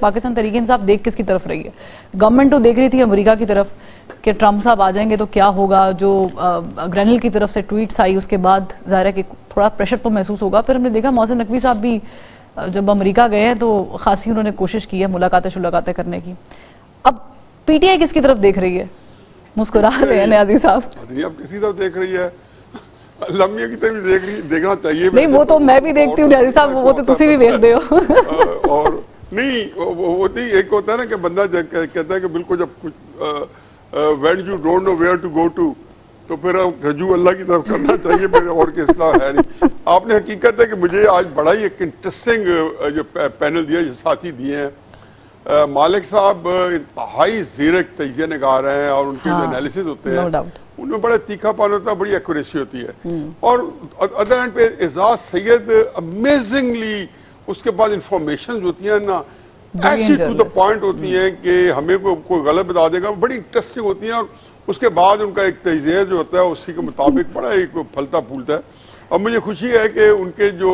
پاکستان تحریک انصاف دیکھ کس کی طرف رہی ہے؟ گورنمنٹ تو دیکھ رہی تھی امریکہ کی طرف کہ ٹرمپ صاحب آ جائیں گے تو کیا ہوگا. جو گرینل کی طرف سے ٹویٹس آئی اس کے بعد ظاہر ہے کہ تھوڑا پریشر تو محسوس ہوگا. پھر ہم نے دیکھا محسن نقوی صاحب بھی جب امریکہ گئے ہیں تو خاصی انہوں نے کوشش کی ہے ملاقاتیں کرنے کی. اب پی ٹی آئی کس کی طرف دیکھ رہی ہے؟ مسکرا رہے ہیں نیازی صاحب. اب کسی طرف دیکھ رہی ہے, لمبی کی طرف دیکھنا چاہیے. نہیں وہ تو میں بھی دیکھتی ہوں نیازی صاحب, وہ تو تسی بھی دیکھتے ہو. اور نہیں وہ ایک ہوتا ہے نا کہ بندہ کہتا ہے کہ بالکل جب کچھ when you don't know where to go to تو پھر رجوع اللہ کی طرف کرنا چاہیے, میرے اور کے اصلاح ہے نہیں. آپ نے حقیقت ہے کہ مجھے آج بڑا ہی ایک انٹرسٹنگ جو پینل دیا, جو ساتھی دیے ہیں. مالک صاحب انتہائی زیرک تجزیہ نگار ہیں اور ان کے جو انالیسز ہوتے ہیں ان میں بڑا تیکھا پن ہوتا ہے, بڑی ایکوریسی ہوتی ہے. اور ادر اینڈ پہ اعزاز سید امیزنگلی اس کے بعد انفارمیشنز ہوتی ہیں نا, ایسی ٹو دا پوائنٹ ہوتی ہیں کہ ہمیں کوئی غلط بتا دے گا, بڑی انٹرسٹنگ ہوتی ہیں. اور اس کے بعد ان کا ایک تجزیہ جو ہوتا ہے اسی کے مطابق بڑا ایک پھلتا پھولتا ہے. اور مجھے خوشی ہے کہ ان کے جو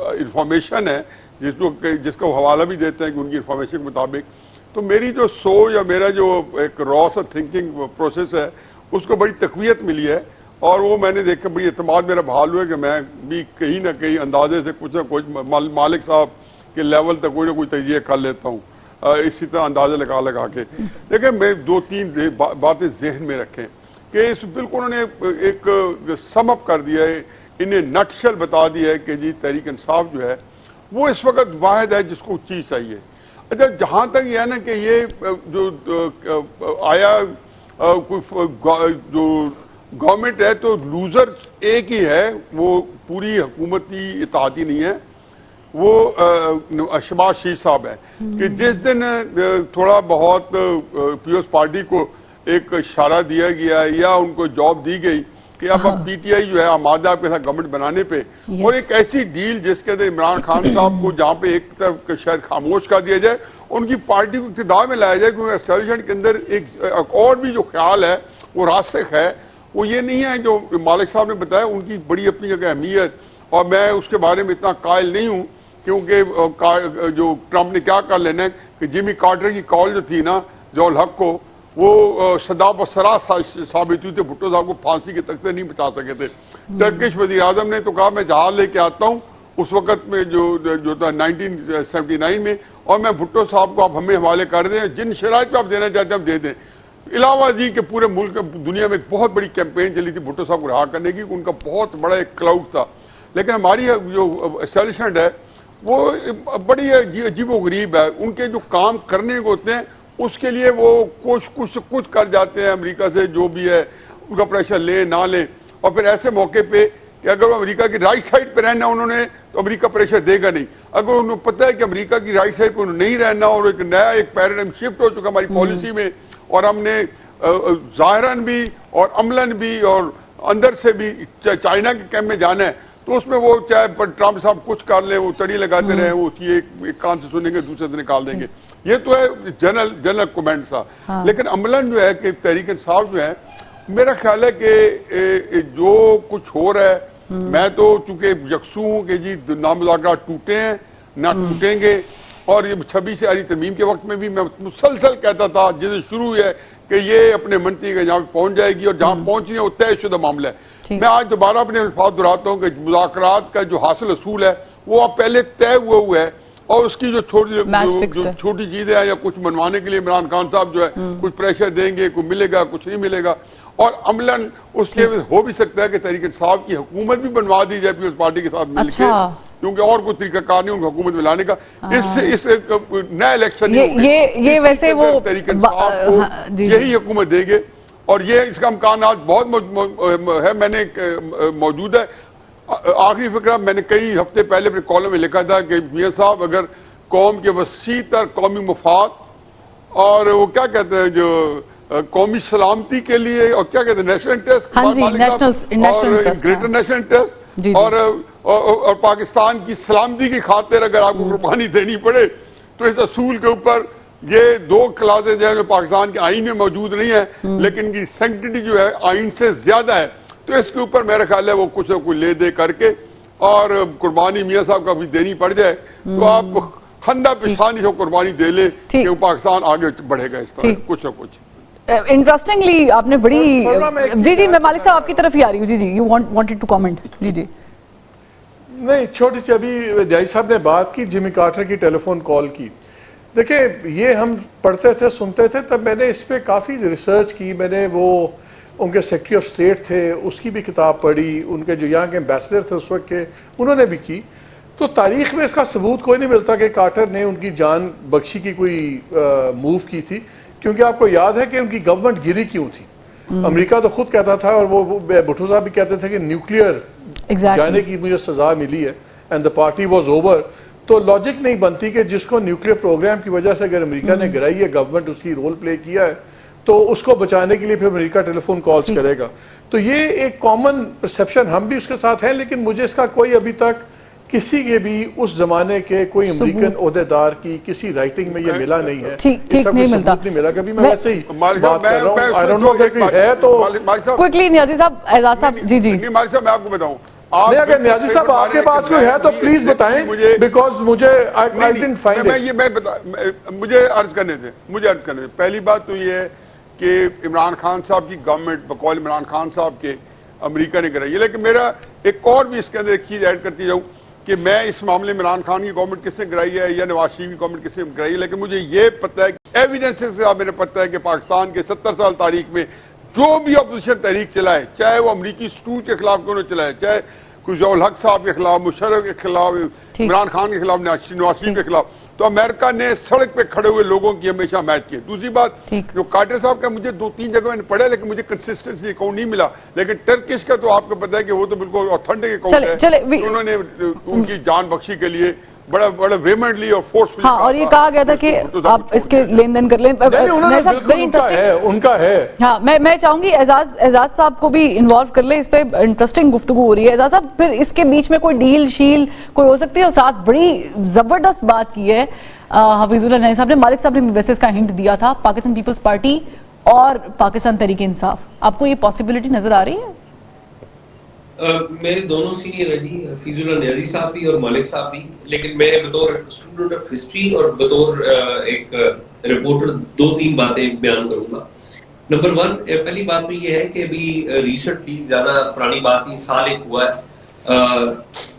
انفارمیشن ہے جس کا وہ حوالہ بھی دیتے ہیں کہ ان کی انفارمیشن کے مطابق, تو میری جو سوچ یا میرا جو ایک را سا تھنکنگ پروسیس ہے اس کو بڑی تقویت ملی ہے. اور وہ میں نے دیکھا بڑی اعتماد میرا بحال ہوا کہ میں بھی کہیں نہ کہیں اندازے سے کچھ نہ کچھ مالک صاحب کے لیول تک کوئی نہ کوئی تجزیہ کر لیتا ہوں, اسی طرح اندازے لگا کے. لیکن میں دو تین باتیں ذہن میں رکھیں کہ اس بالکل انہوں نے ایک سم اپ کر دیا ہے, انہیں نٹ شل بتا دیا ہے کہ جی تحریک انصاف جو ہے وہ اس وقت واحد ہے جس کو چیز چاہیے. اچھا جہاں تک یہ ہے نا کہ یہ جو آیا جو گورنمنٹ ہے تو لوزر ایک ہی ہے, وہ پوری حکومتی اتحادی نہیں ہے, وہ شہباز شریف صاحب ہے. کہ جس دن تھوڑا بہت پیپلز پارٹی کو ایک اشارہ دیا گیا یا ان کو جاب دی گئی کہ اب پی ٹی آئی جو ہے آمادہ آپ کے ساتھ گورنمنٹ بنانے پہ, اور ایک ایسی ڈیل جس کے اندر عمران خان صاحب کو جہاں پہ ایک طرف شاید خاموش کر دیا جائے, ان کی پارٹی کو اقتدار میں لایا جائے, کیونکہ اسٹیبلشمنٹ کے اندر ایک اور بھی جو خیال ہے وہ راسخ ہے. وہ یہ نہیں ہے جو مالک صاحب نے بتایا, ان کی بڑی اپنی جگہ اہمیت, اور میں اس کے بارے میں اتنا قائل نہیں ہوں کیونکہ جو ٹرمپ نے کیا کر لینا ہے کہ جیمی کارٹر کی کال جو تھی نا ضیاء الحق کو, وہ صداب و سرا ثابت ہوئی تھی. بھٹو صاحب کو پھانسی کے تک سے نہیں بچا سکے تھے. ٹرکش وزیر اعظم نے تو کہا میں جہاز لے کے آتا ہوں اس وقت میں جو تھا 1979 میں, اور میں بھٹو صاحب کو آپ ہمیں حوالے کر دیں, جن شرائط پہ آپ دینا چاہتے ہیں ہم دے دیں. علاوہ جی کہ پورے ملک دنیا میں ایک بہت بڑی کیمپین چلی تھی بھٹو صاحب کو رہا کرنے کی, ان کا بہت بڑا ایک کراؤڈ تھا. لیکن ہماری جو اسٹیبلشمنٹ ہے وہ بڑی عجیب و غریب ہے. ان کے جو کام کرنے کو ہوتے ہیں اس کے لیے وہ کچھ کر جاتے ہیں امریکہ سے, جو بھی ہے ان کا پریشر لیں نہ لیں. اور پھر ایسے موقع پہ کہ اگر وہ امریکہ کی رائٹ سائڈ پہ رہنا انہوں نے تو امریکہ پریشر دے گا نہیں. اگر انہوں نے پتہ ہے کہ امریکہ کی رائٹ سائڈ پہ انہوں نے نہیں رہنا اور ایک نیا ایک پیراڈائم شفٹ ہو چکا ہماری پالیسی میں, اور ہم نے ظاہراً بھی اور عملاً بھی اور اندر سے بھی چائنا کے کیمپ میں جانا ہے, تو اس میں وہ چاہے ٹرمپ صاحب کچھ کر لیں, وہ تڑی لگاتے رہیں, وہ ایک کان سے سنیں گے دوسرے سے نکال دیں گے. یہ تو ہے جنرل کومنٹ تھا. لیکن عملاً جو ہے کہ تحریک انصاف جو ہے, میرا خیال ہے کہ جو کچھ ہو رہا ہے, میں تو چونکہ یکسو ہوں کہ جی نامذاکرات ٹوٹے ہیں نہ ٹوٹیں گے. اور یہ 26 سے آری ترمیم کے وقت میں بھی میں مسلسل کہتا تھا جس دن شروع ہے کہ یہ اپنے منطقے کے جہاں پہنچ جائے گی, اور جہاں پہنچنی ہے وہ طے شدہ معاملہ ہے. میں آج دوبارہ اپنے الفاظ دہراتا ہوں کہ مذاکرات کا جو حاصل اصول ہے وہ اب پہلے طے ہوا ہے, اور اس کی جو چھوٹی چیزیں ہیں یا کچھ منوانے کے لیے عمران خان صاحب جو ہے کچھ پریشر دیں گے, کوئی ملے گا کچھ نہیں ملے گا. اور عملاً اس کے ہو بھی سکتا ہے کہ تحریک انصاف کی حکومت بھی بنوا دی جائے پیپلز پارٹی کے ساتھ مل کے, کیونکہ اور کوئی طریقہ کار نہیں ان کو حکومت میں لانے کا. اس نیا الیکشن یہ ویسے وہ تحریک انصاف کو یہی حکومت دے گے, اور یہ اس کا امکانات بہت ہے. میں نے موجود ہے آخری فکرہ میں نے کئی ہفتے پہلے اپنے کالم میں لکھا تھا کہ میاں صاحب اگر قوم کے وسیع تر قومی مفاد اور وہ کیا کہتے ہیں جو قومی سلامتی کے لیے, اور کیا کہتے ہیں نیشنل انٹرسٹ اور گریٹر نیشنل انٹرسٹ اور پاکستان کی سلامتی کی خاطر اگر آپ کو قربانی دینی پڑے, تو اس اصول کے اوپر یہ دو کلاسز جو ہے پاکستان کے آئین میں موجود نہیں ہے لیکن ان کی سینکٹیٹی جو ہے آئین سے زیادہ ہے, تو اس کے اوپر میرا خیال ہے وہ کچھ نہ کچھ لے دے کر کے اور قربانی میاں صاحب کا بھی دینی پڑ جائے, تو آپ خندہ پیشانی سے قربانی دے لے کہ وہ پاکستان آگے بڑھے گا اس طرح کچھ نہ کچھ. انٹرسٹنگلی آپ نے بڑی جی میں مالک صاحب آپ کی طرف ہی آ رہی ہوں. جی یو وانٹڈ ٹو کامنٹ. جی نہیں چھوٹی سی ابھی دیائی صاحب نے بات کی جمی کارٹر کی ٹیلی فون کال کی. دیکھیں یہ ہم پڑھتے تھے سنتے تھے تب میں نے اس پہ کافی ریسرچ کی. میں نے وہ ان کے سیکرٹری آف اسٹیٹ تھے اس کی بھی کتاب پڑھی, ان کے جو یہاں کے ایمبیسڈر تھے اس وقت کے انہوں نے بھی کی. تو تاریخ میں اس کا ثبوت کوئی نہیں ملتا کہ کارٹر نے ان کی جان بخشی کی کوئی موو کی تھی, کیونکہ آپ کو یاد ہے کہ ان کی گورنمنٹ گری کیوں تھی. امریکہ تو خود کہتا تھا اور وہ بھٹو صاحب بھی کہتے تھے کہ نیوکلیئر جانے کی مجھے سزا ملی ہے and the party was over. تو لاجک نہیں بنتی کہ جس کو نیوکلیئر پروگرام کی وجہ سے اگر امریکہ نے گرائی ہے, گورنمنٹ اس کی رول پلے کیا ہے, تو اس کو بچانے کے لیے پھر امریکہ ٹیلی فون کالز کرے گا. تو یہ ایک کامن پرسیپشن ہم بھی اس کے ساتھ ہیں, لیکن مجھے اس کا کوئی ابھی تک کسی کے بھی اس زمانے کے کوئی امریکن عہدیدار کی کسی رائٹنگ میں یہ ملا نہیں ہے. ٹھیک نہیں ملتا. نہیں ملا کبھی. میں ویسے ہی بات کر رہا ہوں. آئی ڈونٹ نو اگر کوئی ہے تو کوئکلی نیازی صاحب, اعزاز صاحب. جی نہیں مالک صاحب میں آپ کو بتاؤں, نہیں اگر نیازی صاحب آپ کے پاس کوئی ہے تو پلیز بتائیں, بیکاز مجھے آئی ڈنٹ فائنڈ اٹ. مجھے عرض کرنے تھے. پہلی بات تو یہ ہے کہ عمران خان صاحب کی گورنمنٹ بقول عمران خان صاحب کے امریکہ نے کرائی ہے, لیکن میرا ایک اور بھی اس کے اندر ایک چیز ایڈ کرتی جاؤں کہ میں اس معاملے میں عمران خان کی گورنمنٹ کس نے کرائی ہے یا نواز شریف کی گورنمنٹ کس نے کرائی ہے, لیکن مجھے یہ پتہ ہے کہ ایویڈنسز سے میرے پتہ ہے کہ پاکستان کے 70 سال تاریخ میں جو بھی اپوزیشن تحریک چلائے, چاہے وہ امریکی سٹور کے خلاف کیوں نہ چلائے, چاہے کوئی ضیاء الحق صاحب کے خلاف, مشرف کے خلاف, عمران خان کے خلاف, نواز شریف کے خلاف, تو امریکہ نے سڑک پہ کھڑے ہوئے لوگوں کی ہمیشہ حمایت کی. دوسری بات جو کارٹر صاحب کا مجھے 2-3 جگہ میں نے پڑھا لیکن مجھے کنسسٹنسی اکاؤنٹ نہیں ملا, لیکن ٹرکش کا تو آپ کو پتہ ہے کہ وہ تو بالکل اوتھینٹک اکاؤنٹ ہے. انہوں نے ان کی جان بخشی کے لیے بڑا ویمنٹلی اور فورسفلی, ہاں, اور یہ کہا گیا تھا کہ آپ اس کے لین دین کر لیں. ان کا ہے. ہاں میں چاہوں گی اعزاز صاحب کو بھی انوالو کر لیں اس پہ, انٹرسٹنگ گفتگو ہو رہی ہے. اعزاز صاحب پھر اس کے بیچ میں کوئی ڈیل شیل کوئی ہو سکتی ہے, اور ساتھ بڑی زبردست بات کی ہے حفیظ اللہ نعیم صاحب نے, مالک صاحب نے ویسے اس کا ہنٹ دیا تھا, پاکستان پیپلز پارٹی اور پاکستان تحریک انصاف. آپ کو یہ پاسبلٹی نظر آ رہی ہے؟ میرے دونوں سینئر ہیں جی, حفیظ اللہ نیازی صاحب بھی اور مالک صاحب بھی, لیکن میں بطور اسٹوڈنٹ آف ہسٹری اور بطور ایک رپورٹر 2-3 باتیں بیان کروں گا. نمبر 1, پہلی بات تو یہ ہے کہ ابھی ریسنٹلی, زیادہ پرانی بات نہیں, سال ایک ہوا ہے,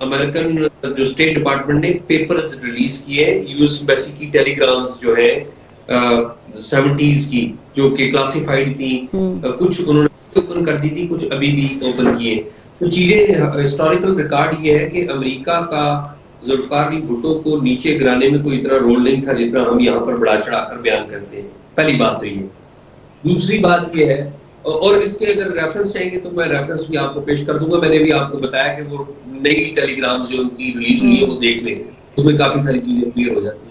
امریکن جو اسٹیٹ ڈپارٹمنٹ نے پیپرز ریلیز کیے ہیں یو ایس ایمبیسی کی, ٹیلی گرامز جو ہے 70s کی جو کہ کلاسیفائڈ تھی, کچھ انہوں نے اوپن کر دی تھی, کچھ ابھی بھی اوپن کیے. تو چیزیں ہسٹوریکل ریکارڈ یہ ہے کہ امریکہ کا ذوالفقار علی بھٹو کو نیچے گرانے میں کوئی اتنا رول نہیں تھا جتنا ہم یہاں پر بڑھا چڑھا کر بیان کرتے ہیں. پہلی بات تو یہ. دوسری بات یہ ہے, اور اس کے اگر ریفرنس چاہیں گے تو میں ریفرنس بھی آپ کو پیش کر دوں گا. میں نے بھی آپ کو بتایا کہ وہ نئی ٹیلی گرامز جو ان کی ریلیز ہوئی ہے وہ دیکھ لیں, اس میں کافی ساری چیزیں کلیئر ہو جاتی ہیں.